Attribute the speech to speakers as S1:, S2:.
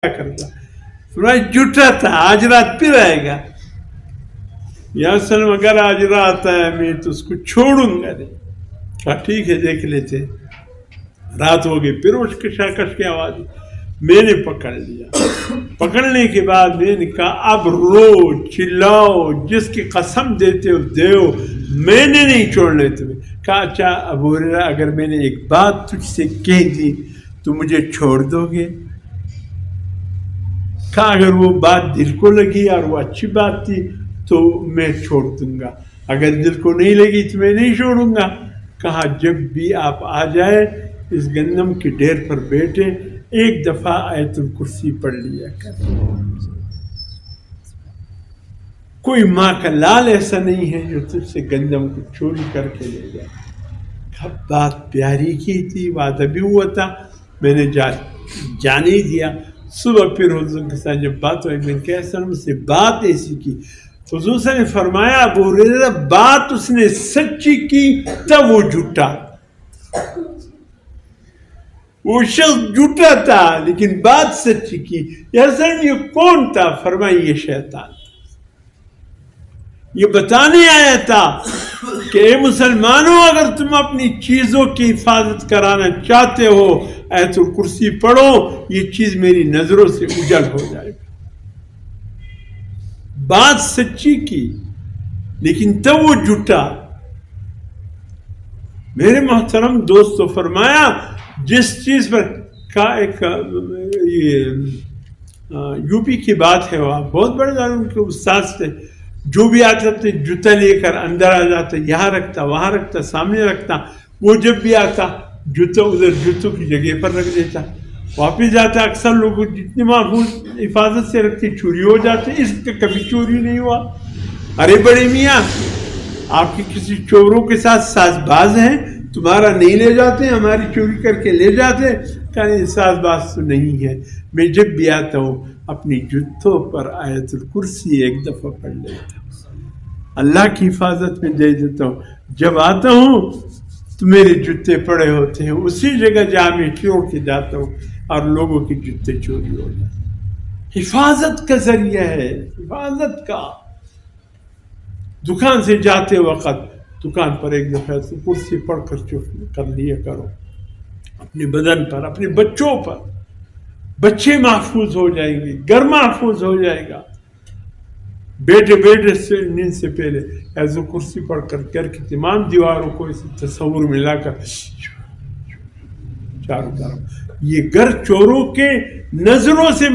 S1: کرتا فرمایا جھوٹا تھا، آج رات پھر آئے گا. یا سلم اگر آج رات آیا میں تو اس کو چھوڑوں گا نہیں. کہا ٹھیک ہے دیکھ لیتے. رات ہو گئی، پھر اس کشاکش کی آواز میں نے پکڑ لیا. پکڑنے کے بعد میں نے کہا اب رو چلاؤ، جس کی قسم دیتے ہو دیو، میں نے نہیں چھوڑنے تمہیں. کہا اچھا ابو ہریرہ اگر میں نے ایک بات تجھ سے کہہ دی تو مجھے چھوڑ دو گے؟ کہا اگر وہ بات دل کو لگی اور وہ اچھی بات تھی تو میں چھوڑ دوں گا، اگر دل کو نہیں لگی تو میں نہیں چھوڑوں گا. کہا جب بھی آپ آ جائے اس گندم کے ڈھیر پر بیٹھے ایک دفعہ آیت الکرسی پڑھ لیا کر. کوئی ماں کا لال ایسا نہیں ہے جو تجھ سے گندم کو چوری کر کے لے جائے. بات پیاری کی تھی، وعدہ بھی ہوا تھا، میں نے جانے ہی دیا. صبح پھر حضور کے ساتھ جب بات ہوئی میں نے کہا سلم سے بات ایسی کی. حضور صلی اللہ علیہ وسلم نے فرمایا ابو ہریرہ بات اس نے سچی کی تب وہ جھوٹا. وہ شخص جھوٹا تھا لیکن بات سچی کی. یا سلم یہ کون تھا؟ فرمایا یہ شیطان. یہ بتانے آیا تھا کہ اے مسلمانوں اگر تم اپنی چیزوں کی حفاظت کرانا چاہتے ہو آیت الکرسی پڑھو، یہ چیز میری نظروں سے اجل ہو جائے گا. بات سچی کی لیکن تب وہ جھوٹا. میرے محترم دوستو فرمایا جس چیز پر ایک یو پی کی بات ہے، وہاں بہت بڑے ان کے استاد تھے، جو بھی آتا تھے جوتا لے کر اندر آ جاتا، یہاں رکھتا وہاں رکھتا سامنے رکھتا. وہ جب بھی آتا جوتا ادھر جوتوں کی جگہ پر رکھ دیتا، واپس جاتا. اکثر لوگ جتنی محفوظ حفاظت سے رکھتے چوری ہو جاتے، اس کا کبھی چوری نہیں ہوا. ارے بڑے میاں آپ کی کسی چوروں کے ساتھ ساز باز ہیں، تمہارا نہیں لے جاتے، ہماری چوری کر کے لے جاتے. کہا ساز باز تو نہیں ہے، میں جب بھی آتا ہوں اپنی جوتوں پر آیت الکرسی ایک دفعہ پڑھ لیتا ہوں، اللہ کی حفاظت میں دے دیتا ہوں. جب آتا ہوں تو میرے جوتے پڑے ہوتے ہیں اسی جگہ جہاں میں چھوڑ کے جاتا ہوں اور لوگوں کے جوتے چوری ہو جاتے. حفاظت کا ذریعہ ہے، حفاظت کا. دکان سے جاتے وقت دکان پر ایک دفعہ کرسی پڑھ کر چپ کر لیا کرو، اپنے بدن پر، اپنے بچوں پر. بچے محفوظ ہو جائیں گے، گھر محفوظ ہو جائے گا. بیٹے سے نیند سے پہلے ایسے کرسی پڑھ کر گھر کی تمام دیواروں کو اس تصور میں لا کر چاروں طرف، یہ گھر چوروں کے نظروں سے